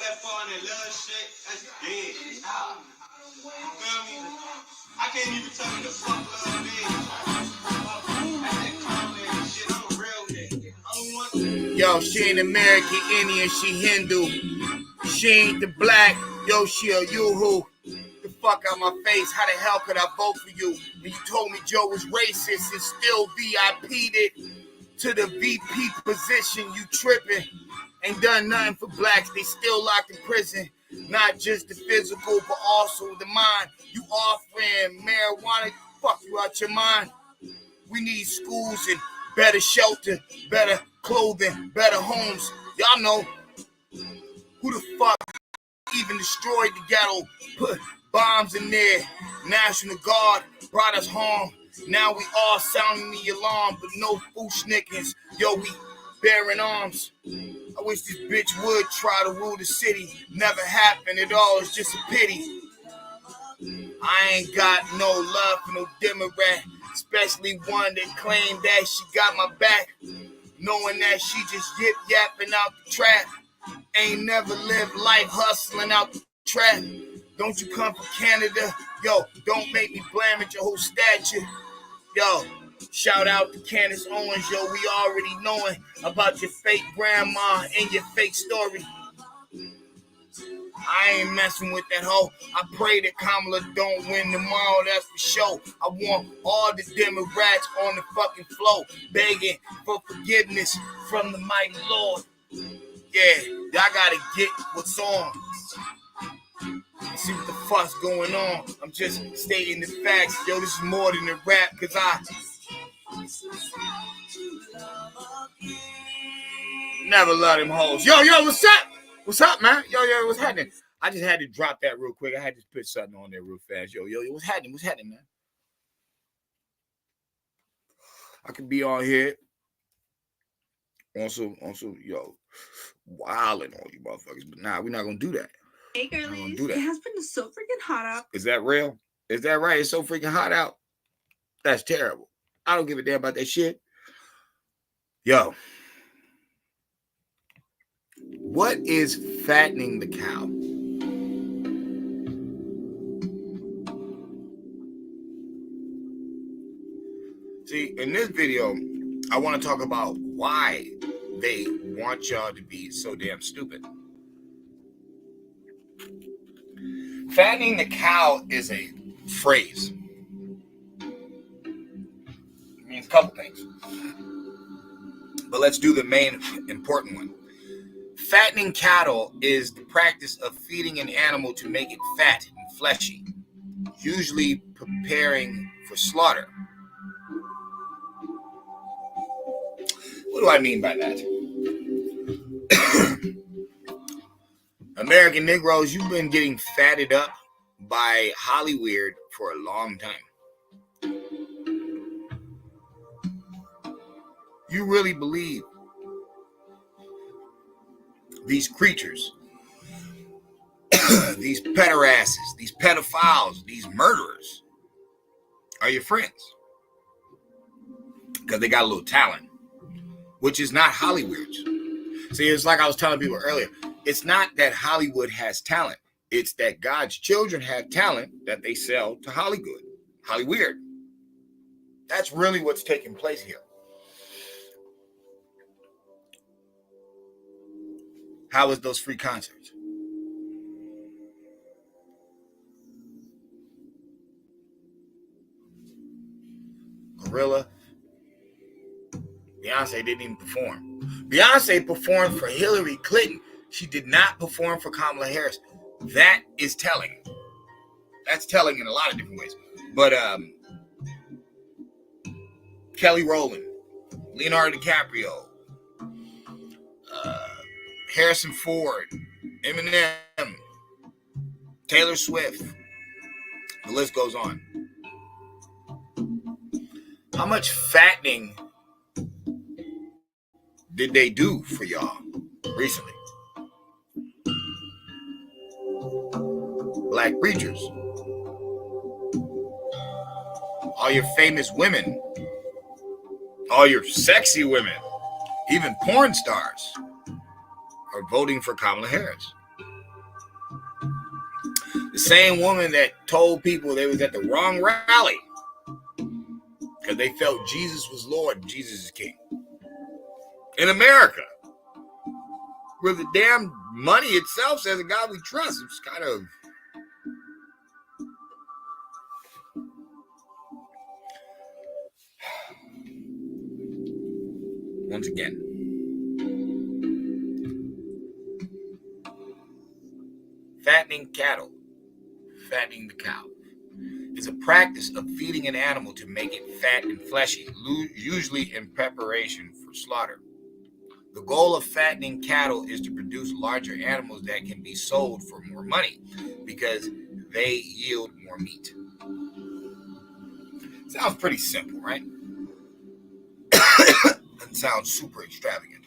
that far in that love shit, that's dead. You feel me? I can't even tell you the fuck love is. Yo, she ain't American Indian, she Hindu. She ain't the black, yo, she a Youre. The fuck out my face, how the hell could I vote for you? When you told me Joe was racist and still VIP'd it to the VP position, you tripping. Ain't done nothing for blacks, they still locked in prison. Not just the physical, but also the mind. You offering marijuana, fuck you out your mind. We need schools and better shelter, better clothing, better homes. Y'all know who the fuck even destroyed the ghetto, put bombs in there. National Guard brought us home. Now we all sounding the alarm, but no fooshnickings. Yo, we bearing arms. I wish this bitch would try to rule the city. Never happened at all, it's just a pity. I ain't got no love for no Democrat, especially one that claimed that she got my back, knowing that she just yip-yapping out the trap. Ain't never lived life hustling out the trap. Don't you come from Canada? Yo, don't make me blame at your whole stature. Yo, shout out to Candace Owens. Yo, we already knowing about your fake grandma and your fake story. I ain't messing with that hoe. I pray that Kamala don't win tomorrow, that's for sure. I want all the Democrats on the fucking floor, begging for forgiveness from the mighty Lord. Yeah, y'all gotta get what's on. See what the fuck's going on. I'm just stating the facts. Yo, this is more than a rap, cause I never love them hoes. Yo, what's up? What's up, man? Yo, what's happening? I just had to drop that real quick. I had to put something on there real fast. Yo, what's happening? What's happening, man? I could be on here. Also, yo, wilding on you motherfuckers. But nah, we're not gonna do that. Hey, girlies. It has been so freaking hot out. Is that real? Is that right? It's so freaking hot out. That's terrible. I don't give a damn about that shit. Yo. What is fattening the cow? See, in this video, I want to talk about why they want y'all to be so damn stupid. Fattening the cow is a phrase. It means a couple things. But let's do the main important one. Fattening cattle is the practice of feeding an animal to make it fat and fleshy, usually preparing for slaughter. What do I mean by that? American Negroes, you've been getting fatted up by Hollywood for a long time. You really believe these creatures, these pederasses, these pedophiles, these murderers are your friends because they got a little talent, which is not Hollywood's. See, it's like I was telling people earlier. It's not that Hollywood has talent. It's that God's children have talent that they sell to Hollywood. That's really what's taking place here. How was those free concerts? Gorilla. Beyonce didn't even perform. Beyonce performed for Hillary Clinton. She did not perform for Kamala Harris. That is telling. That's telling in a lot of different ways. But Kelly Rowland, Leonardo DiCaprio, Harrison Ford, Eminem, Taylor Swift. The list goes on. How much fattening did they do for y'all recently? Black preachers. All your famous women. All your sexy women. Even porn stars are voting for Kamala Harris. The same woman that told people they was at the wrong rally because they felt Jesus was Lord, Jesus is King. In America, where the damn money itself says a God we trust, it's kind of... Once again, fattening cattle, fattening the cow, is a practice of feeding an animal to make it fat and fleshy, usually in preparation for slaughter. The goal of fattening cattle is to produce larger animals that can be sold for more money because they yield more meat. Sounds pretty simple, right? Doesn't sound super extravagant.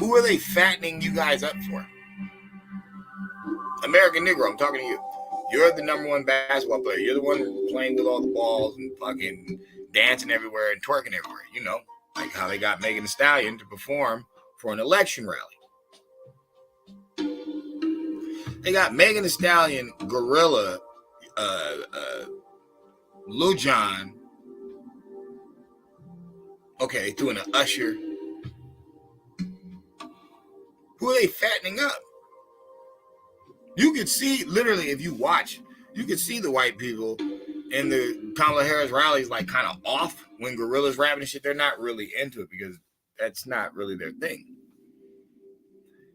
Who are they fattening you guys up for? American Negro, I'm talking to you. You're the number one basketball player. You're the one playing with all the balls and fucking dancing everywhere and twerking everywhere. You know, like how they got Megan Thee Stallion to perform for an election rally. They got Megan Thee Stallion, Gorilla, Lil Jon. Okay, doing an Usher. Who are they fattening up? You could see, literally, if you watch, you could see the white people in the Kamala Harris rallies like kind of off when Gorilla's rapping and shit. They're not really into it because that's not really their thing.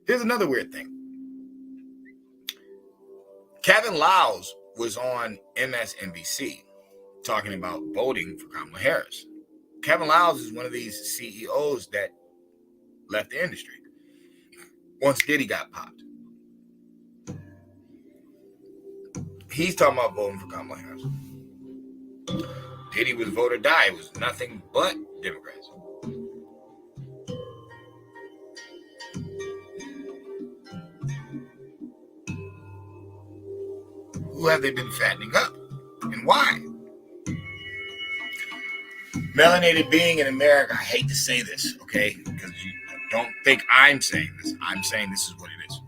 Here's another weird thing. Kevin Liles was on MSNBC talking about voting for Kamala Harris. Kevin Liles is one of these CEOs that left the industry once Diddy got popped. He's talking about voting for Kamala Harris. Diddy was vote or die. It was nothing but Democrats. Who have they been fattening up? And why? Melanated being in America, I hate to say this, okay? Because you don't think I'm saying this. I'm saying this is what it is.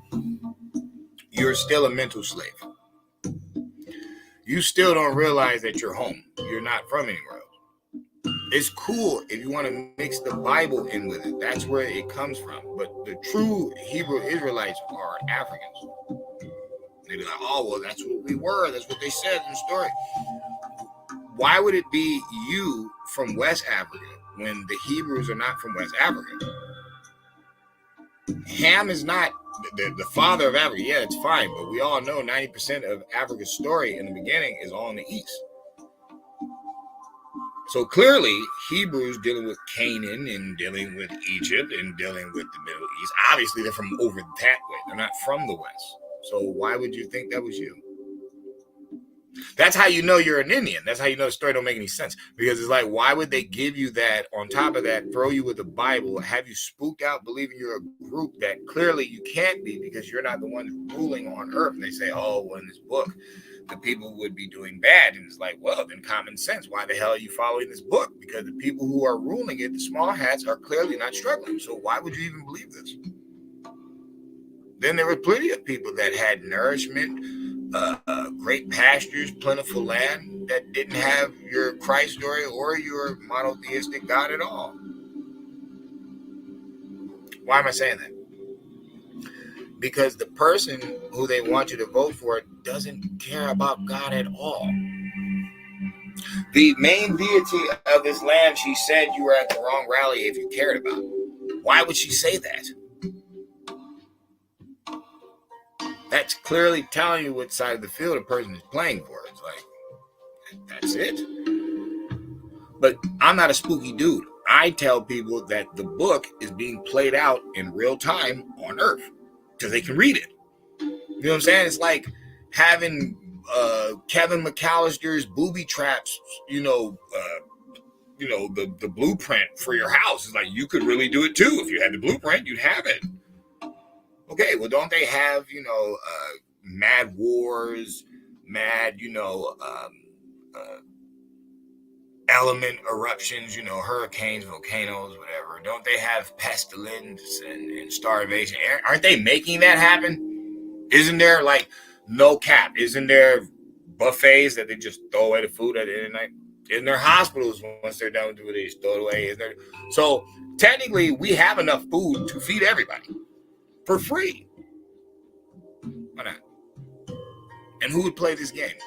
You're still a mental slave. You still don't realize that you're home. You're not from anywhere else. It's cool if you want to mix the Bible in with it. That's where it comes from. But the true Hebrew Israelites are Africans. They'd be like, oh, well, that's what we were. That's what they said in the story. Why would it be you from West Africa when the Hebrews are not from West Africa? Ham is not the father of Africa. Yeah, it's fine. But we all know 90% of Africa's story in the beginning is all in the East. So clearly, Hebrews dealing with Canaan and dealing with Egypt and dealing with the Middle East. Obviously, they're from over that way. They're not from the West. So why would you think that was you? That's how you know you're an Indian. That's how you know the story don't make any sense. Because it's like, why would they give you that, on top of that, throw you with the Bible, have you spooked out believing you're a group that clearly you can't be because you're not the one ruling on earth? And they say, oh, well, in this book, the people would be doing bad. And it's like, well, then common sense. Why the hell are you following this book? Because the people who are ruling it, the small hats, are clearly not struggling. So why would you even believe this? Then there were plenty of people that had nourishment, great pastures, plentiful land that didn't have your Christ story or your monotheistic God at all. Why am I saying that? Because the person who they want you to vote for doesn't care about God at all. The main deity of this land, she said you were at the wrong rally if you cared about. Why would she say that? That's clearly telling you what side of the field a person is playing for. It's like, that's it. But I'm not a spooky dude. I tell people that the book is being played out in real time on Earth because they can read it. You know what I'm saying? It's like having Kevin McAllister's booby traps, the blueprint for your house. It's like you could really do it too. If you had the blueprint, you'd have it. Okay, well, don't they have, mad wars, mad, element eruptions, hurricanes, volcanoes, whatever? Don't they have pestilence and starvation? Aren't they making that happen? Isn't there, like, no cap? Isn't there buffets that they just throw away the food at the end of the night? Isn't there hospitals once they're done with it, they just throw it away? Isn't there? So technically, we have enough food to feed everybody for free. Why not? And who would play this game?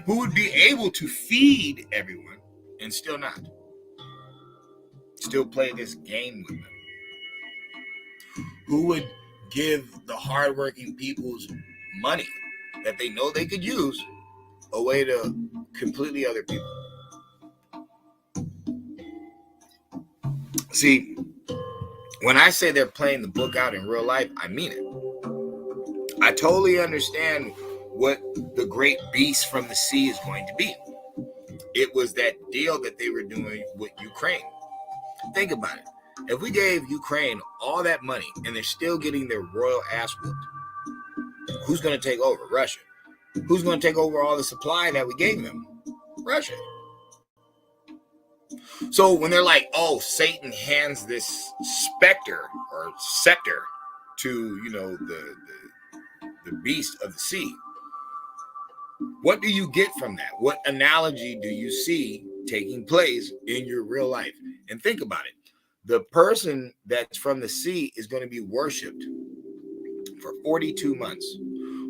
Who would be able to feed everyone and still not? Still play this game with them? Who would give the hardworking people's money that they know they could use away to completely other people? See, when I say they're playing the book out in real life, I mean it. I totally understand what the great beast from the sea is going to be. It was that deal that they were doing with Ukraine. Think about it. If we gave Ukraine all that money and they're still getting their royal ass whooped, who's going to take over? Russia. Who's going to take over all the supply that we gave them? Russia. So when they're like, oh, Satan hands this specter or scepter to, the beast of the sea, what do you get from that? What analogy do you see taking place in your real life? And think about it. The person that's from the sea is going to be worshipped for 42 months.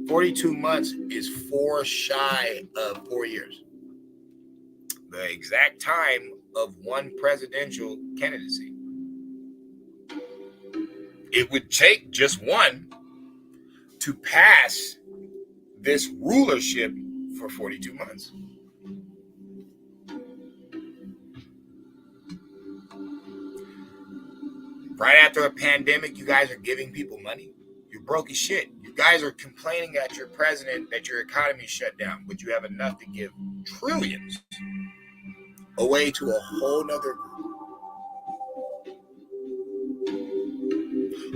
42 months is 4 shy of 4 years. The exact time of one presidential candidacy. It would take just one to pass this rulership for 42 months. Right after a pandemic, you guys are giving people money. You're broke as shit. You guys are complaining at your president that your economy shut down, but you have enough to give trillions away to a whole nother group.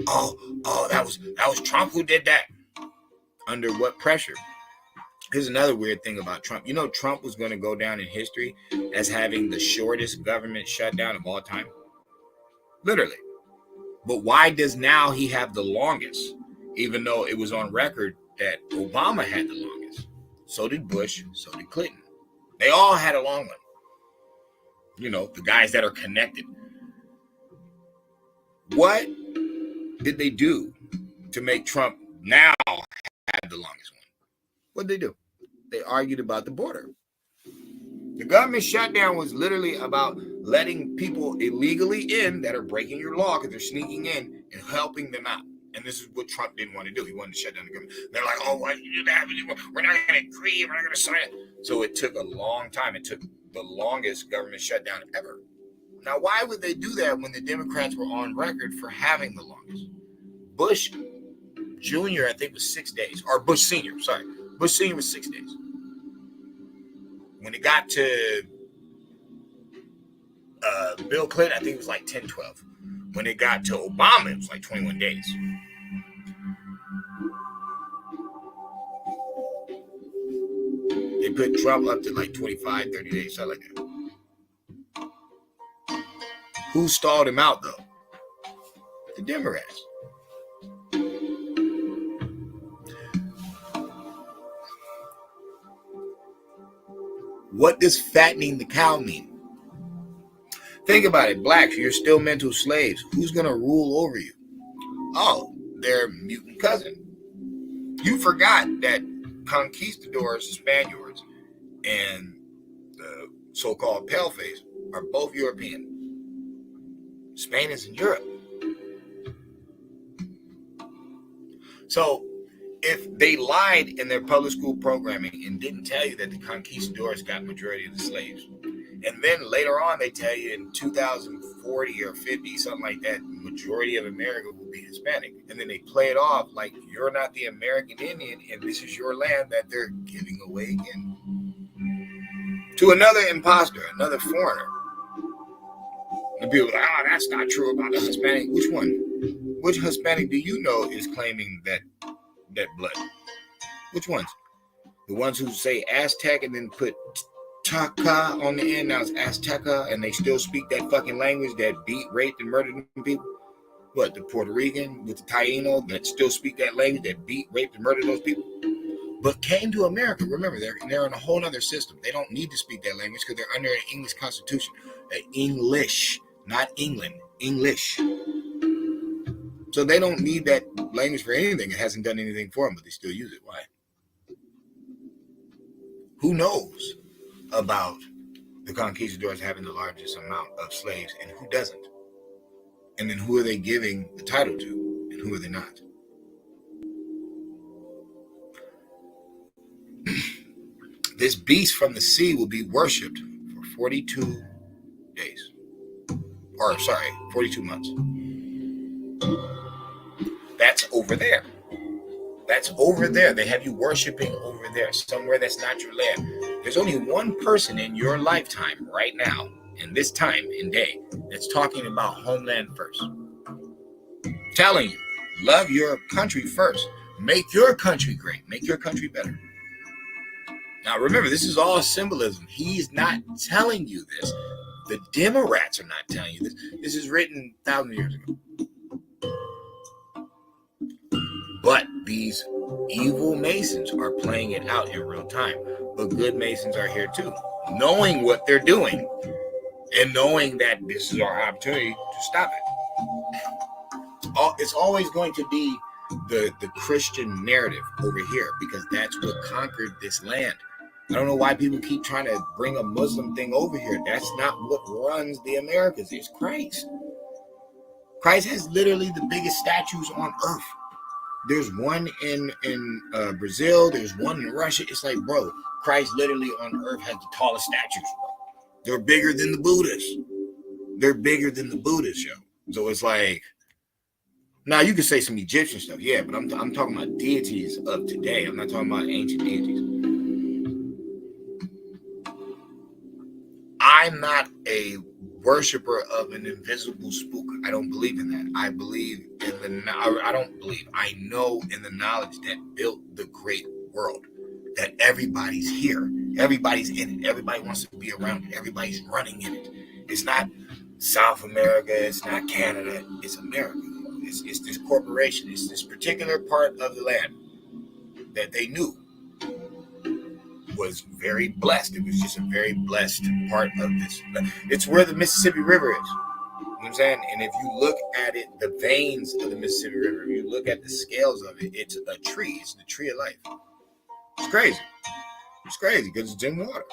Oh, that was Trump who did that. Under what pressure? Here's another weird thing about Trump. You know, Trump was going to go down in history as having the shortest government shutdown of all time. Literally. But why does now he have the longest? Even though it was on record that Obama had the longest. So did Bush, so did Clinton. They all had a long one. The guys that are connected. What did they do to make Trump now have the longest one? What did they do? They argued about the border. The government shutdown was literally about letting people illegally in that are breaking your law because they're sneaking in and helping them out. And this is what Trump didn't want to do. He wanted to shut down the government. They're like, oh, why you do that? We're not going to agree. We're not going to sign it. So it took a long time. It took the longest government shutdown ever. Now, why would they do that when the Democrats were on record for having the longest? Bush Jr., I think, was 6 days. Or Bush Sr., sorry. Bush Sr. was 6 days. When it got to Bill Clinton, I think it was like 10, 12. When it got to Obama, it was like 21 days. They put Trump up to like 25, 30 days, something like that. Who stalled him out, though? The Democrats. What does fattening the cow mean? Think about it. Blacks, you're still mental slaves. Who's going to rule over you? Oh, their mutant cousin. You forgot that conquistadors, Spaniards, and the so-called paleface are both European. Spain is in Europe. So if they lied in their public school programming and didn't tell you that the conquistadors got majority of the slaves, and then later on they tell you in 2040 or 50, something like that, majority of America will be Hispanic, and then they play it off like you're not the American Indian and this is your land that they're giving away again to another imposter, another foreigner. And people are like, oh, that's not true about the Hispanic. Which one? Which Hispanic do you know is claiming that blood? Which ones? The ones who say Aztec and then put Taka on the end, now it's Azteca, and they still speak that fucking language that beat, raped, and murdered people? What, the Puerto Rican with the Taino that still speak that language, that beat, raped, and murdered those people, but came to America. Remember, they're in a whole other system. They don't need to speak that language because they're under an English constitution. English, not England, English. So they don't need that language for anything. It hasn't done anything for them, but they still use it. Why? Who knows about the conquistadors having the largest amount of slaves and who doesn't? And then who are they giving the title to and who are they not? This beast from the sea will be worshipped for 42 days. 42 months. That's over there. That's over there. They have you worshiping over there, somewhere that's not your land. There's only one person in your lifetime right now, in this time and day, that's talking about homeland first. I'm telling you, love your country first. Make your country great. Make your country better. Now, remember, this is all symbolism. He's not telling you this. The Democrats are not telling you this. This is written 1,000 years ago. But these evil Masons are playing it out in real time. But good Masons are here too, knowing what they're doing and knowing that this is our opportunity to stop it. It's always going to be the Christian narrative over here because that's what conquered this land. I don't know why people keep trying to bring a Muslim thing over here. That's not what runs the Americas. It's Christ. Christ has literally the biggest statues on earth. There's one in Brazil. There's one in Russia. It's like, bro, Christ literally on earth has the tallest statues, bro. They're bigger than the Buddhas. They're bigger than the Buddhas, yo. So it's like, now you can say some Egyptian stuff, yeah, but I'm talking about deities of today. I'm not talking about ancient deities. I'm not a worshiper of an invisible spook. I don't believe in that. I believe in I know in the knowledge that built the great world, that everybody's here, everybody's in it, everybody wants to be around it, everybody's running in it. It's not South America, it's not Canada, it's America. It's this corporation, it's this particular part of the land that they knew was very blessed. It was just a very blessed part of this. It's where the Mississippi River is. You know what I'm saying? And if you look at it, the veins of the Mississippi River, if you look at the scales of it, it's a tree. It's the tree of life. It's crazy. It's crazy because it's in water.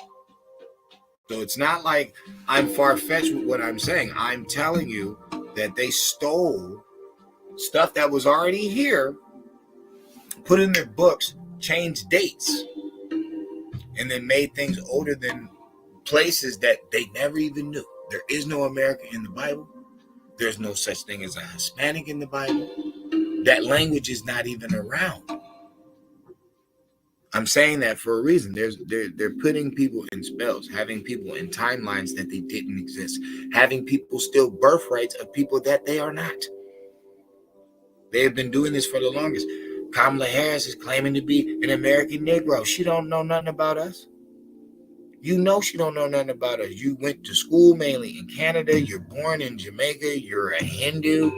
So it's not like I'm far-fetched with what I'm saying. I'm telling you that they stole stuff that was already here, put in their books, changed dates, and then made things older than places that they never even knew. There is no America in the Bible. There's no such thing as a Hispanic in the Bible. That language is not even around. I'm saying that for a reason. They're putting people in spells, having people in timelines that they didn't exist, having people steal birthrights of people that they are not. They have been doing this for the longest. Kamala Harris is claiming to be an American Negro. She don't know nothing about us. You know she don't know nothing about us. You went to school mainly in Canada. You're born in Jamaica. You're a Hindu.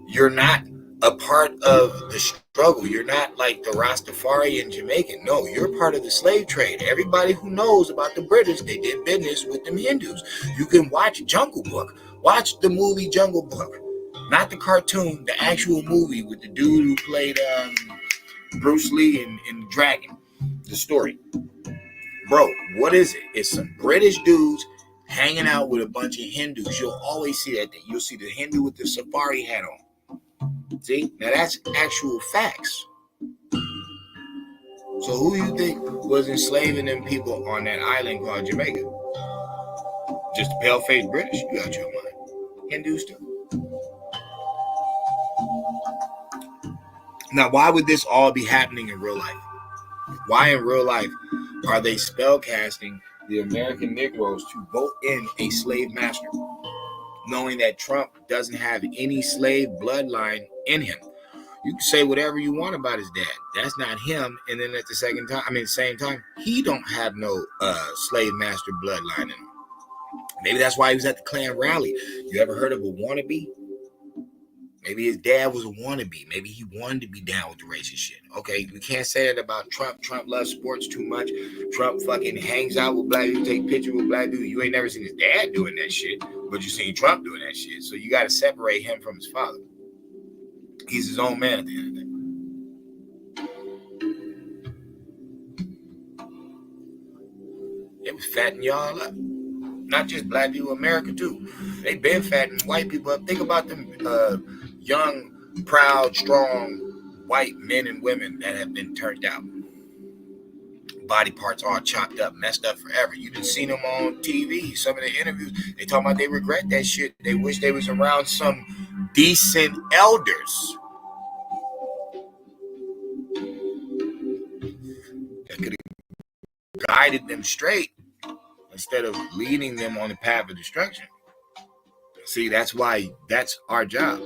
You're not a part of the struggle. You're not like the Rastafari in Jamaica. No, you're part of the slave trade. Everybody who knows about the British, they did business with them Hindus. You can watch Jungle Book. Watch the movie Jungle Book. Not the cartoon, the actual movie with the dude who played Bruce Lee in Dragon. The story. Bro, what is it? It's some British dudes hanging out with a bunch of Hindus. You'll always see that thing. You'll see the Hindu with the safari hat on. See? Now that's actual facts. So who you think was enslaving them people on that island called Jamaica? Just the pale-faced British? You got your mind. Hindus too. Now, why would this all be happening in real life? Why in real life are they spellcasting the American Negroes to vote in a slave master, knowing that Trump doesn't have any slave bloodline in him? You can say whatever you want about his dad. That's not him. And then at the same time, he don't have no slave master bloodline in him. Maybe that's why he was at the Klan rally. You ever heard of a wannabe? Maybe his dad was a wannabe. Maybe he wanted to be down with the racist shit. Okay, we can't say that about Trump. Trump loves sports too much. Trump fucking hangs out with black people, take pictures with black dudes. You ain't never seen his dad doing that shit, but you seen Trump doing that shit. So you got to separate him from his father. He's his own man at the end of the day. It was fattening y'all up. Not just black people, America too. They been fattening white people up. Think about them young, proud, strong white men and women that have been turned out. Body parts all chopped up, messed up forever. You done seen them on TV. Some of the interviews, they talk about they regret that shit. They wish they was around some decent elders that could have guided them straight instead of leading them on the path of destruction. See, that's why that's our job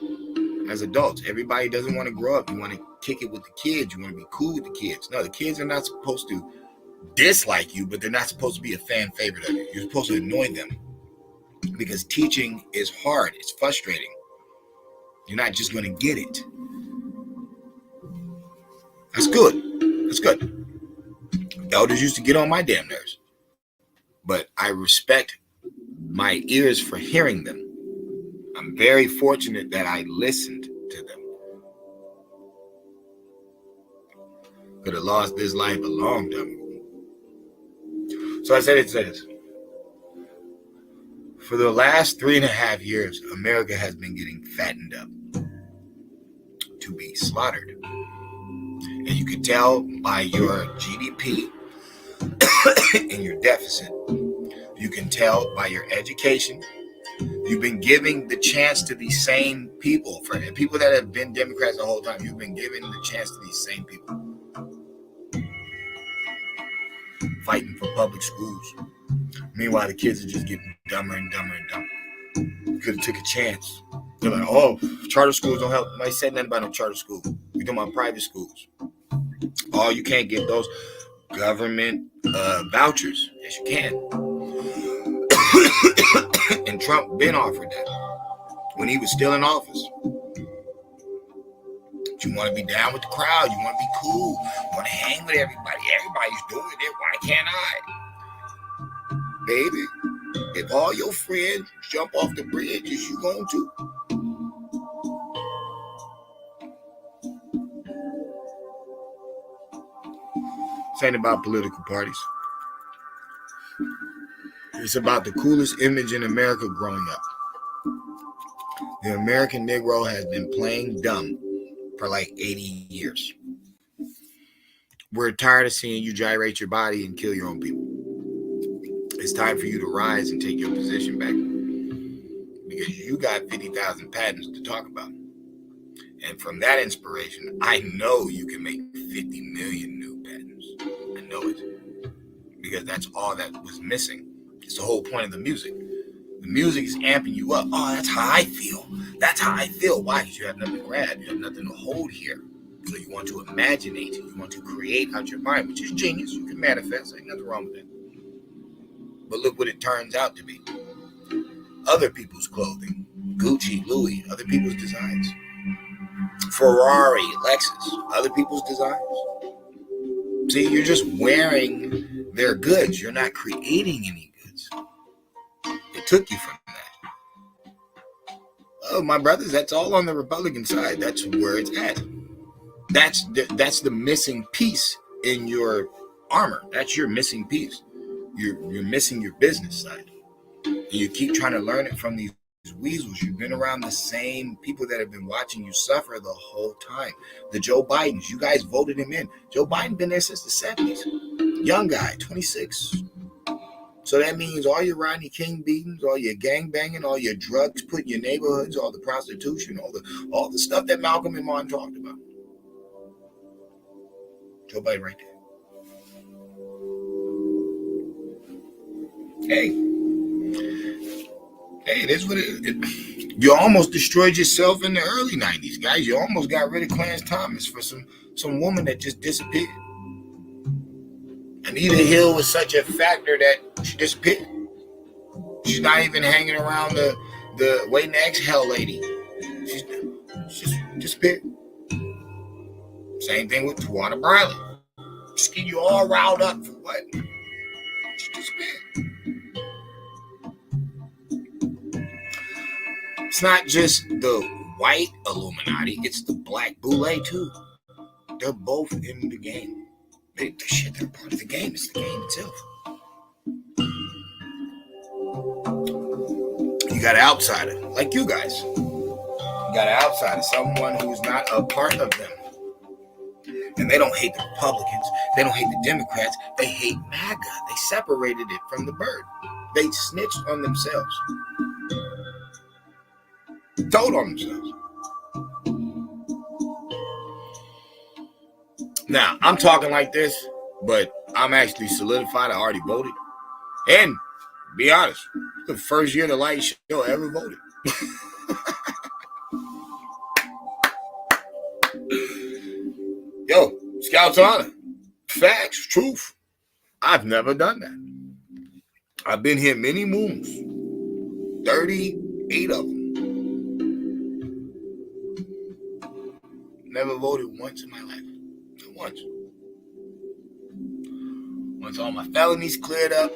as adults. Everybody doesn't want to grow up. You want to kick it with the kids. You want to be cool with the kids. No, the kids are not supposed to dislike you, but they're not supposed to be a fan favorite of you. You're supposed to annoy them because teaching is hard. It's frustrating. You're not just going to get it. That's good. That's good. Elders used to get on my damn nerves, but I respect my ears for hearing them. I'm very fortunate that I listened to them. Could have lost this life a long time ago. So I said it says, for the last 3.5 years, America has been getting fattened up to be slaughtered. And you can tell by your GDP and your deficit. You can tell by your education. You've been giving the chance to these same people. For the people that have been Democrats the whole time, you've been giving the chance to these same people. Fighting for public schools. Meanwhile, the kids are just getting dumber and dumber and dumber. You could have took a chance. They're like, oh, charter schools don't help. Nobody said nothing about no charter school. We're talking about private schools. Oh, you can't get those government vouchers. Yes, you can. And Trump been offered that when he was still in office. But you want to be down with the crowd. You want to be cool. You want to hang with everybody. Everybody's doing it. Why can't I? Baby, if all your friends jump off the bridge, is you going to? This ain't about political parties. It's about the coolest image in America growing up. The American Negro has been playing dumb for like 80 years. We're tired of seeing you gyrate your body and kill your own people. It's time for you to rise and take your position back because you got 50,000 patents to talk about. And from that inspiration, I know you can make 50 million new patents. I know it because that's all that was missing. It's the whole point of the music. The music is amping you up. Oh, that's how I feel. That's how I feel. Why? Because you have nothing to grab. You have nothing to hold here. So you want to imaginate. You want to create out your mind, which is genius. You can manifest. Ain't nothing wrong with that. But look what it turns out to be. Other people's clothing. Gucci, Louis, other people's designs. Ferrari, Lexus, other people's designs. See, you're just wearing their goods. You're not creating any goods. It took you from that. Oh, my brothers, that's all on the Republican side. That's where it's at. That's the missing piece in your armor. That's your missing piece. You're missing your business side. And you keep trying to learn it from these weasels. You've been around the same people that have been watching you suffer the whole time. The Joe Bidens, you guys voted him in. Joe Biden been there since the 70s. Young guy, 26. So that means all your Rodney King beatings, all your gang banging, all your drugs put in your neighborhoods, all the prostitution, all the stuff that Malcolm and Martin talked about. Joe Biden right there. Hey, that's what you almost destroyed yourself in the early 90s, guys. You almost got rid of Clarence Thomas for some woman that just disappeared. Anita Hill was such a factor that she disappeared. She's not even hanging around the waiting to exhale lady. spit. Same thing with Tawana Briley. Just get you all riled up for what? Just spit. It's not just the white Illuminati, it's the black boule too. They're both in the game. They're part of the game. It's the game itself. You got an outsider, like you guys. You got an outsider, someone who's not a part of them. And they don't hate the Republicans. They don't hate the Democrats. They hate MAGA. They separated it from the bird. They snitched on themselves. Told on themselves. Now, I'm talking like this, but I'm actually solidified. I already voted. And, be honest, the first year the Light Show ever voted. Yo, Scouts Honor. Facts, truth. I've never done that. I've been here many moons. 38 of them. Never voted once in my life. Not once. Once all my felonies cleared up,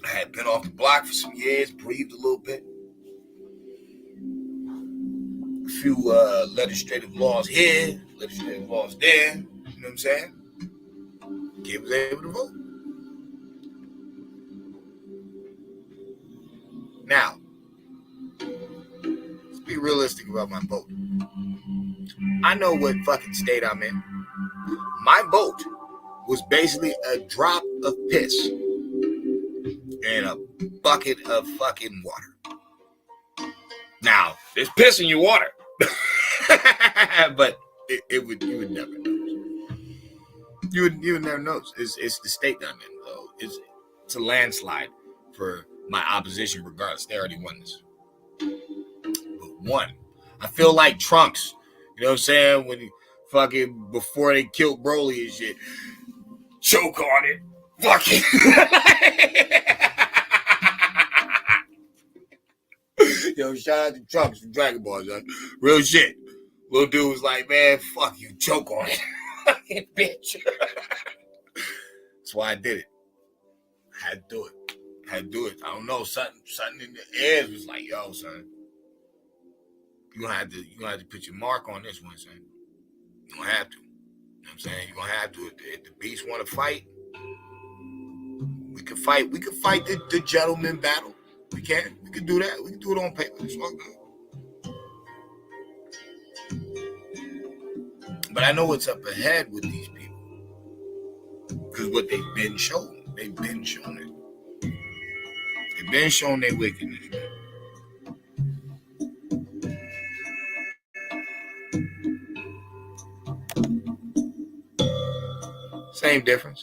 I had been off the block for some years, breathed a little bit. A few legislative laws here, legislative laws there. You know what I'm saying? Kid was able to vote. Now, let's be realistic about my vote. I know what fucking state I'm in. My vote was basically a drop of piss in a bucket of fucking water. Now, there's piss in your water. But you would never know. You would never know. It's the state that I'm in, though. It's a landslide for my opposition regardless. They already won this. But one, I feel like Trunks. You know what I'm saying? When he fucking, before they killed Broly and shit, choke on it. Fucking. Yo, shout out to Trunks from Dragon Ball, son. Real shit. Little dude was like, man, fuck you, choke on it. Fucking bitch. That's why I did it. I had to do it. I don't know, something in the air was like, yo, son. You're gonna have to put your mark on this one, son. You're gonna have to. You know what I'm saying? You're gonna have to. If the beasts want to fight, we can fight. We can fight the gentleman battle. We can. We can do that. We can do it on paper. It's all good. But I know what's up ahead with these people. Because what they've been shown. They've been shown it. They've been shown their wickedness, man. Same difference.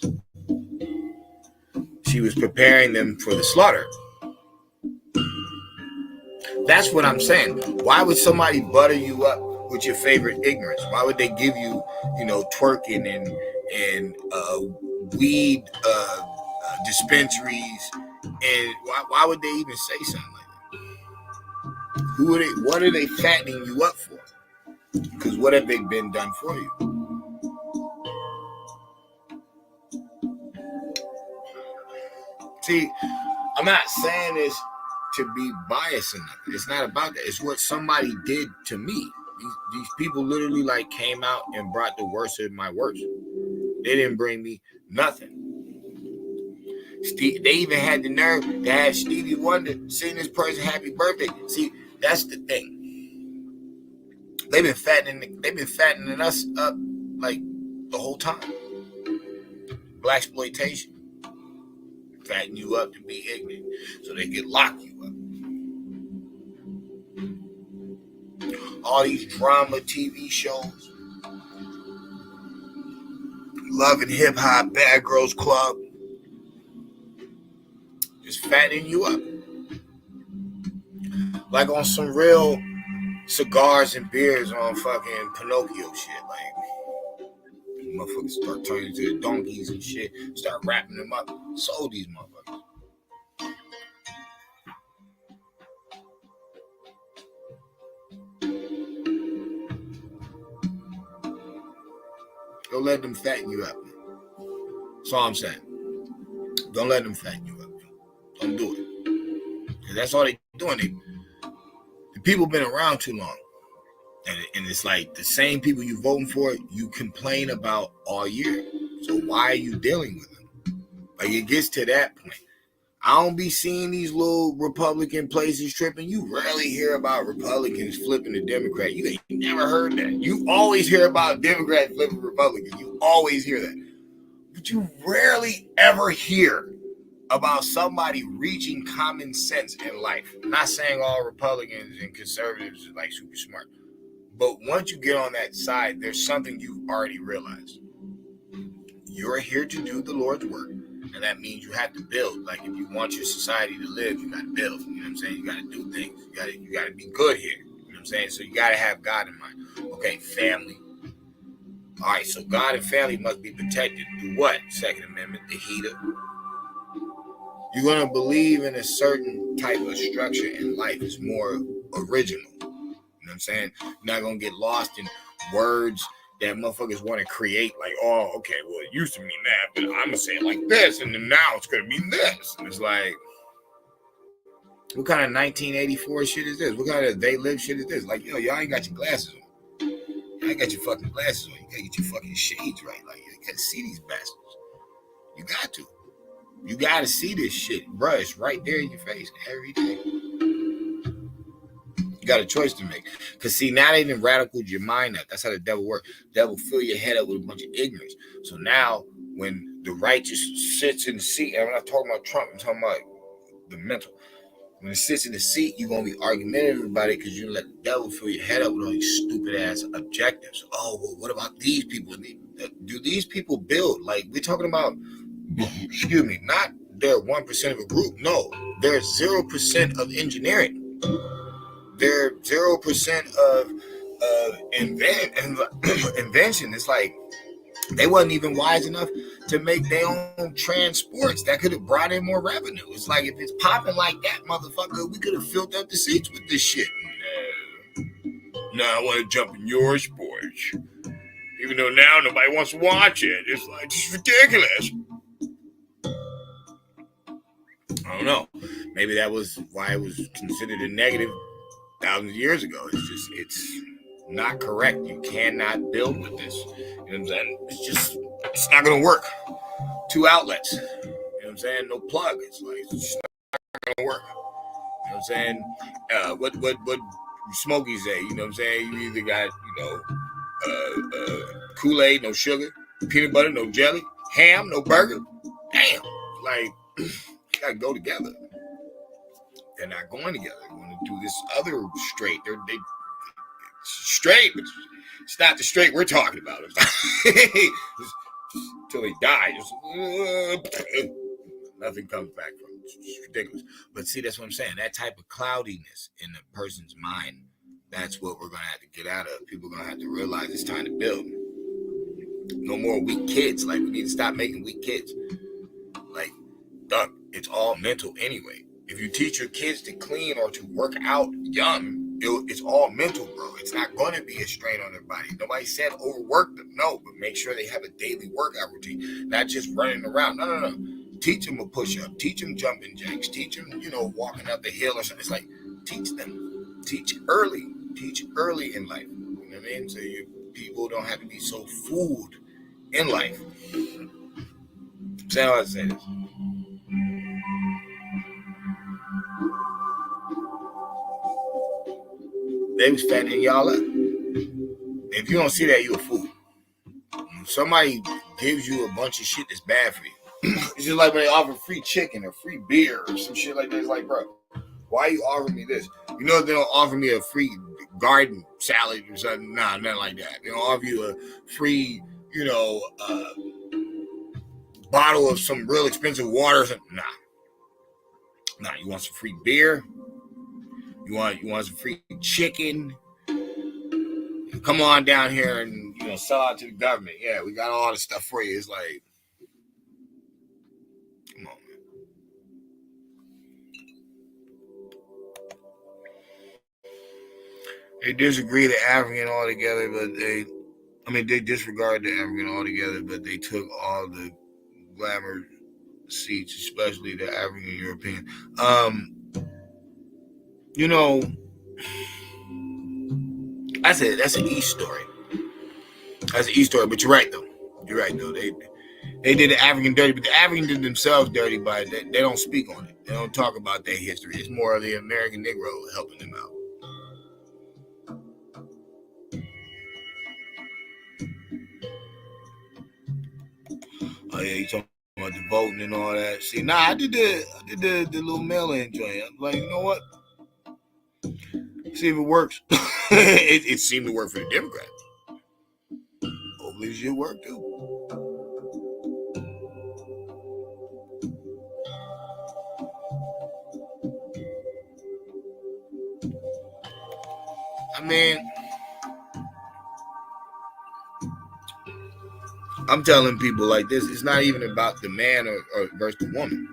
She was preparing them for the slaughter. That's what I'm saying. Why would somebody butter you up with your favorite ignorance? Why would they give you, twerking and weed dispensaries? And why would they even say something like that? What are they fattening you up for? Because what have they been done for you? See, I'm not saying this to be biased or nothing. It's not about that. It's what somebody did to me. These people literally came out and brought the worst of my worst. They didn't bring me nothing. They even had the nerve to have Stevie Wonder sing this person happy birthday. See, that's the thing. They've been fattening us up the whole time. Black exploitation. Fatten you up to be ignorant so they can lock you up. All these drama TV shows, Love and Hip Hop, Bad Girls Club, just fattening you up. Like on some real cigars and beers on fucking Pinocchio shit. Motherfuckers start turning into donkeys and shit, start wrapping them up. Sold these motherfuckers. Don't let them fatten you up. That's all I'm saying. Don't let them fatten you up. Don't do it. Because that's all they're doing. The people been around too long. And it's like the same people you voting for, you complain about all year. So why are you dealing with them? Like, it gets to that point. I don't be seeing these little Republican places tripping. You rarely hear about Republicans flipping to Democrat. You ain't never heard that. You always hear about Democrats flipping Republicans. You always hear that. But you rarely ever hear about somebody reaching common sense in life. I'm not saying all Republicans and conservatives are like super smart. But once you get on that side, there's something you've already realized. You're here to do the Lord's work. And that means you have to build. Like, if you want your society to live, you got to build. You know what I'm saying? You got to do things. You got to be good here. You know what I'm saying? So you got to have God in mind. Okay, family. All right, so God and family must be protected through what? Second Amendment, the heater. You're going to believe in a certain type of structure in life. It's more original. You know what I'm saying? You're not going to get lost in words that motherfuckers want to create, like, oh, okay, well, it used to mean that, but I'm going to say it like this, and then now it's going to mean this. And it's like, what kind of 1984 shit is this? What kind of they live shit is this? Like, y'all ain't got your glasses on. Y'all ain't got your fucking glasses on. You got to get your fucking shades right. Like, you got to see these bastards. You got to. You got to see this shit, bruh. It's right there in your face every day. You got a choice to make. Because, see, now they done radicaled your mind up. That's how the devil works. The devil fill your head up with a bunch of ignorance. So now, when the righteous sits in the seat, and I'm not talking about Trump, I'm talking about the mental. When it sits in the seat, you're going to be argumentative about it because you let the devil fill your head up with all these stupid-ass objectives. Oh, well, what about these people? Do these people build? Like, we're talking about, excuse me, not they're 1% of a group. No, they're 0% of engineering. They're 0% of invention. It's like they wasn't even wise enough to make their own transports that could have brought in more revenue. It's like, if it's popping like that, motherfucker, we could have filled up the seats with this shit. No, I want to jump in your sports. Even though now nobody wants to watch it. It's like, it's ridiculous. I don't know. Maybe that was why it was considered a negative thousands of years ago. It's not correct. You cannot build with this. You know what I'm saying? It's not going to work. 2 outlets. You know what I'm saying? No plug. It's just not going to work. You know what I'm saying? What Smokey say? You know what I'm saying? You either got, Kool-Aid, no sugar, peanut butter, no jelly, ham, no burger. Damn. Like, you got to go together. They're not going together. They're going to do this other straight. They straight, but it's not the straight we're talking about. Until they die, nothing comes back from it. It's ridiculous. But see, that's what I'm saying. That type of cloudiness in a person's mind, that's what we're going to have to get out of. People are going to have to realize it's time to build. No more weak kids. Like, we need to stop making weak kids. Like, duck, it's all mental anyway. If you teach your kids to clean or to work out young, it's all mental, bro. It's not going to be a strain on their body. Nobody said overwork them. No, but make sure they have a daily workout routine, not just running around. No. Teach them a push-up. Teach them jumping jacks. Teach them, walking up the hill or something. It's like, teach them. Teach early. Teach early in life. You know what I mean? So people don't have to be so fooled in life. Say how I say this. They was fattening y'all up. If you don't see that, you a fool. When somebody gives you a bunch of shit that's bad for you, it's just like when they offer free chicken or free beer or some shit like that. It's like, bro, why are you offering me this? You know, they don't offer me a free garden salad or something. Nah, nothing like that. They don't offer you a free, bottle of some real expensive water or something. Nah, you want some free beer? You want some free chicken? Come on down here and, sell out to the government. Yeah, we got all this stuff for you. It's like, come on, man. They disagree, they're African altogether, but they I mean, they disregarded the African altogether, but they took all the glamour seats, especially the African European. You know, that's an East story. That's an East story, but you're right though. You're right though. They did the African dirty, but the African did themselves dirty by they don't speak on it. They don't talk about their history. It's more of the American Negro helping them out. Oh yeah, you talking about the voting and all that. See, I did the little mail-in joint. I'm like, you know what? See if it works. it seemed to work for the Democrats. Hopefully it should work too. I mean, I'm telling people like this, it's not even about the man or versus the woman.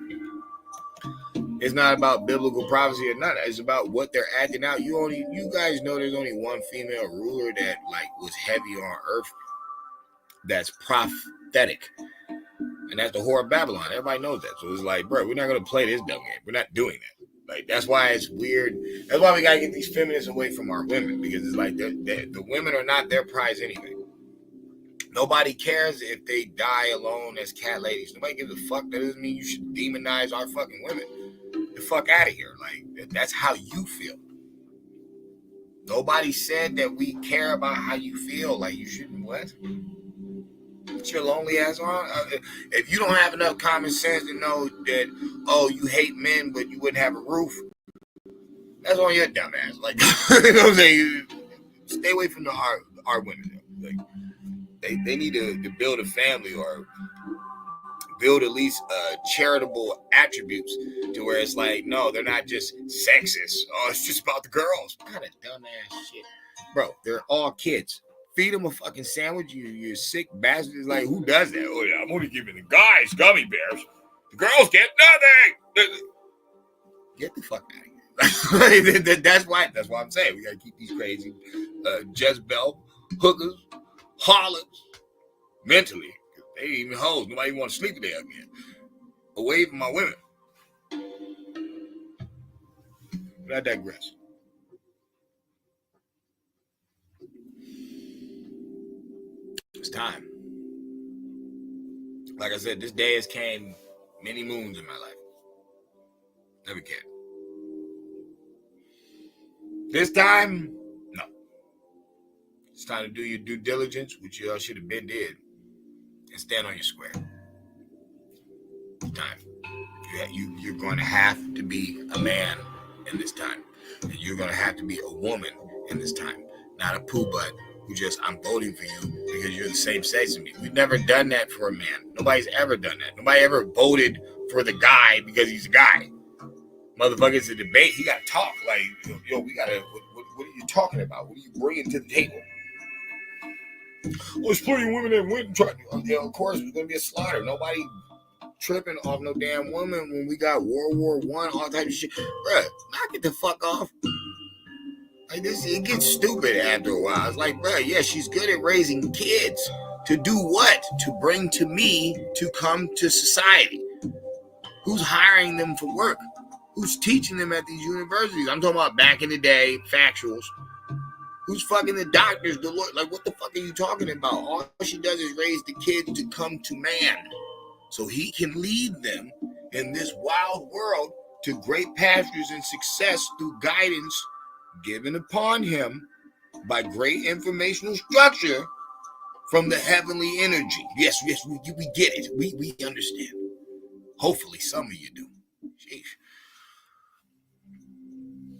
It's not about biblical prophecy or none. It's about what they're acting out. You guys know there's only one female ruler that like was heavy on earth. That's prophetic. And that's the whore of Babylon. Everybody knows that. So it's like, bro, we're not gonna play this dumb game. We're not doing that. Like that's why it's weird. That's why we gotta get these feminists away from our women, because it's like the women are not their prize anyway. Nobody cares if they die alone as cat ladies. Nobody gives a fuck. That doesn't mean you should demonize our fucking women. The fuck out of here. Like, that's how you feel. Nobody said that we care about how you feel. Like, you shouldn't what? Put your lonely ass on. If you don't have enough common sense to know that, oh, you hate men, but you wouldn't have a roof, that's on your dumb ass. Like, you know what I'm saying? Stay away from our women. Like, they need to build a family or build at least charitable attributes to where it's like, no, they're not just sexist. Oh, it's just about the girls. What kind of dumbass shit? Bro, they're all kids. Feed them a fucking sandwich, you sick bastard. It's like, who does that? Oh, yeah, I'm only giving the guys gummy bears. The girls get nothing. Get the fuck out of here. That's why I'm saying we gotta keep these crazy Jezebel hookers, harlots, mentally. They ain't even hoes. Nobody even want to sleep with them again. Away from my women. But I digress. It's time. Like I said, this day has came many moons in my life. Never cared. This time, no. It's time to do your due diligence, which you all should have been did, and stand on your square. It's time. You're going to have to be a man in this time. And you're going to have to be a woman in this time. Not a poo butt who just, I'm voting for you because you're the same sex as me. We've never done that for a man. Nobody's ever done that. Nobody ever voted for the guy because he's a guy. Motherfucker, it's a debate. He got to talk. Like, yo, we got to, what are you talking about? What are you bringing to the table? Well, there's plenty of women that went and tried. Of course, there's going to be a slaughter. Nobody tripping off no damn woman when we got World War I, all type of shit. Bruh, knock it the fuck off. Like this, it gets stupid after a while. It's like, bruh, yeah, she's good at raising kids. To do what? To bring to me to come to society. Who's hiring them for work? Who's teaching them at these universities? I'm talking about back in the day, factuals. Who's fucking the doctors, the Lord? Like, what the fuck are you talking about? All she does is raise the kids to come to man so he can lead them in this wild world to great pastures and success through guidance given upon him by great informational structure from the heavenly energy. Yes, we get it. We understand. Hopefully some of you do. Sheesh.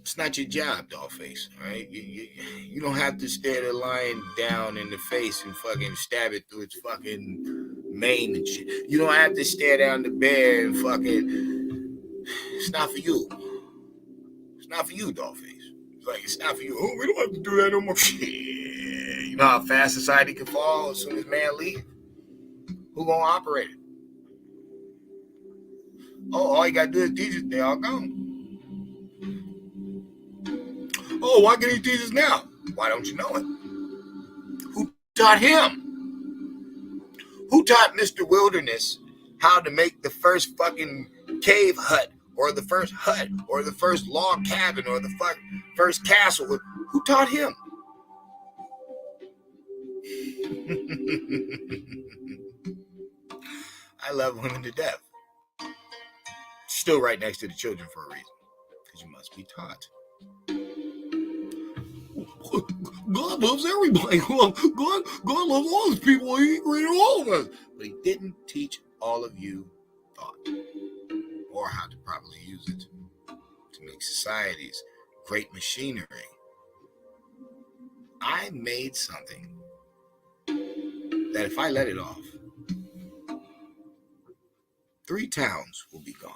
It's not your job, dollface, all right? You don't have to stare the lion down in the face and fucking stab it through its fucking mane and shit. You don't have to stare down the bear and fucking... It's not for you. It's not for you, dollface. It's like, it's not for you. Oh, we don't have to do that no more. You know how fast society can fall as soon as man leaves? Who gonna operate it? Oh, all you gotta do is teach it. They all gone. Oh, why can't he teach us now? Why don't you know it? Who taught him? Who taught Mr. Wilderness how to make the first fucking cave hut, or the first hut, or the first log cabin, or the first castle? Who taught him? I love women to death. Still right next to the children for a reason. Because you must be taught. God loves everybody. God loves all his people. He created all of us. But he didn't teach all of you thought, or how to properly use it to make societies great machinery. I made something that if I let it off, 3 towns will be gone.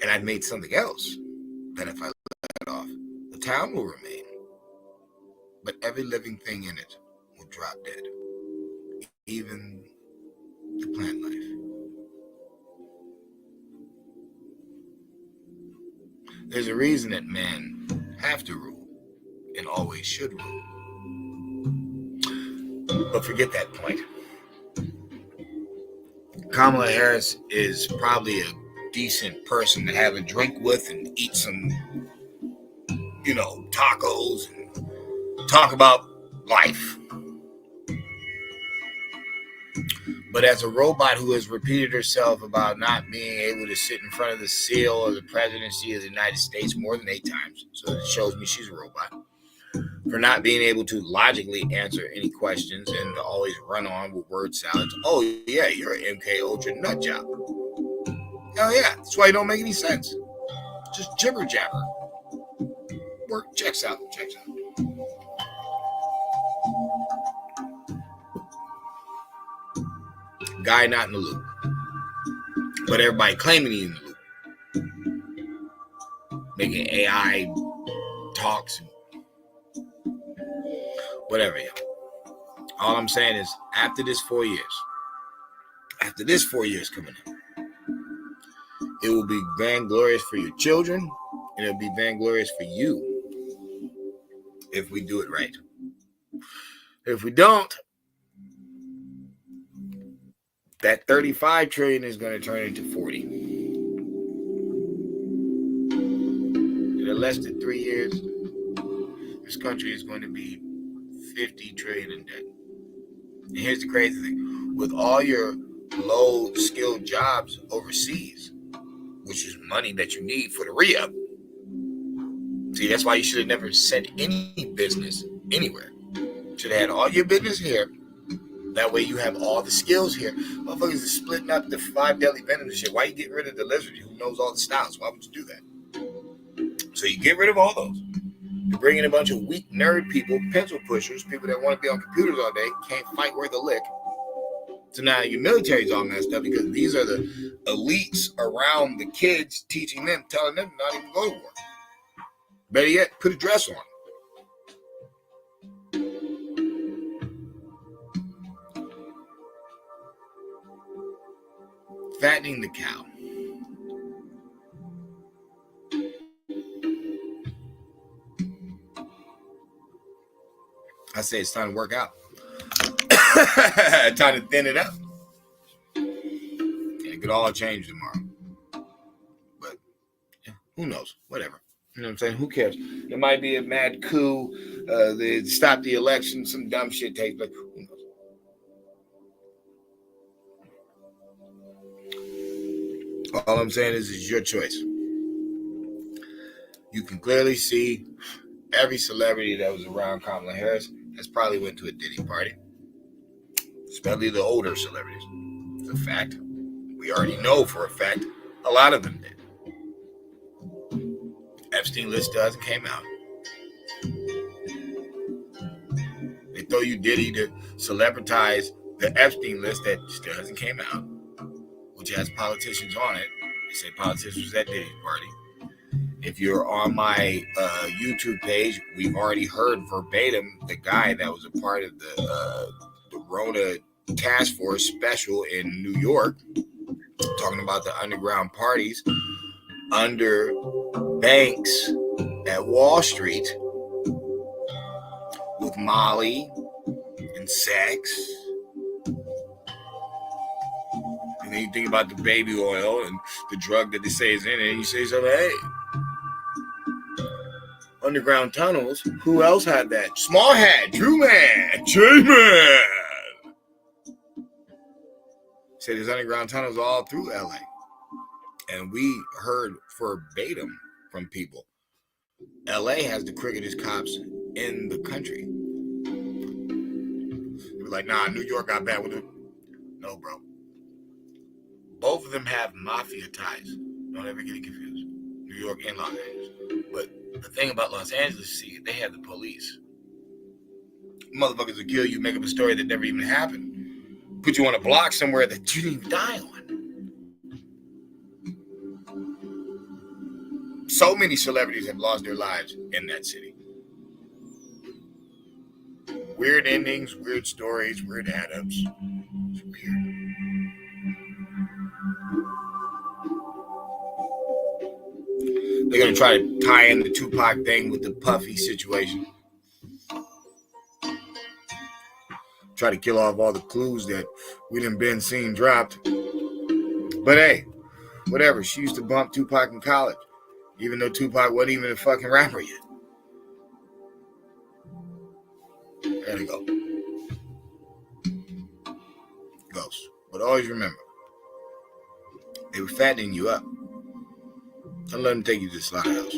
And I've made something else that if I let it off, the town will remain, but every living thing in it will drop dead, even the plant life. There's a reason that men have to rule and always should rule. But forget that point. Kamala Harris is probably a decent person to have a drink with and eat some, tacos and talk about life. But as a robot who has repeated herself about not being able to sit in front of the seal of the presidency of the United States more than 8 times, so it shows me she's a robot, for not being able to logically answer any questions and to always run on with word salads. Oh, yeah, you're an MK Ultra nut job. Oh, yeah, that's why it don't make any sense. Just jibber jabber. Work checks out. Guy not in the loop, but everybody claiming he's in the loop, making AI talks and whatever. All I'm saying is, after this 4 years coming in, it will be Vangglorious for your children, and it'll be Vangglorious for you if we do it right. If we don't, that 35 trillion is going to turn into 40. In less than 3 years, this country is going to be 50 trillion in debt. And here's the crazy thing. With all your low-skilled jobs overseas, which is money that you need for the re-up. See, that's why you should have never sent any business anywhere. You should have had all your business here. That way you have all the skills here. Motherfuckers are splitting up the 5 deadly venoms and shit. Why you get rid of the lizard who knows all the styles? Why would you do that? So you get rid of all those. You bring in a bunch of weak nerd people, pencil pushers, people that want to be on computers all day, can't fight worth a lick. So now your military's all messed up because these are the elites around the kids teaching them, telling them not even go to war. Better yet, put a dress on. Fattening the cow. I say it's time to work out. Time to thin it up. It could all change tomorrow. But yeah, who knows? Whatever. You know what I'm saying? Who cares? There might be a mad coup. They stop the election. Some dumb shit takes place. Who knows? All I'm saying is it's your choice. You can clearly see every celebrity that was around Kamala Harris has probably went to a Diddy party. Especially the older celebrities. It's a fact. We already know for a fact a lot of them did. Epstein list doesn't came out. They throw you Diddy to celebritize the Epstein list that still hasn't came out, which has politicians on it. They say politicians at Diddy's party. If you're on my YouTube page, we've already heard verbatim the guy that was a part of the Rona Task Force special in New York, talking about the underground parties under banks at Wall Street with Molly and sex. And then you think about the baby oil and the drug that they say is in it, and you say something, hey, underground tunnels, who else had that? Small had, Drew Man, J-Man. Say there's underground tunnels all through LA. And we heard verbatim from people. LA has the crookedest cops in the country. They were like, nah, New York got bad with it. No, bro. Both of them have mafia ties. Don't ever get it confused. New York and Los Angeles. But the thing about Los Angeles, see, they have the police. Motherfuckers will kill you, make up a story that never even happened. Put you on a block somewhere that you didn't even die on. So many celebrities have lost their lives in that city. Weird endings, weird stories, weird add-ups. It's weird. They're going to try to tie in the Tupac thing with the Puffy situation. Try to kill off all the clues that we done been seen dropped. But hey, whatever. She used to bump Tupac in college, even though Tupac wasn't even a fucking rapper yet. There they go. Ghost. But always remember, they were fattening you up. Don't let them take you to the slaughterhouse.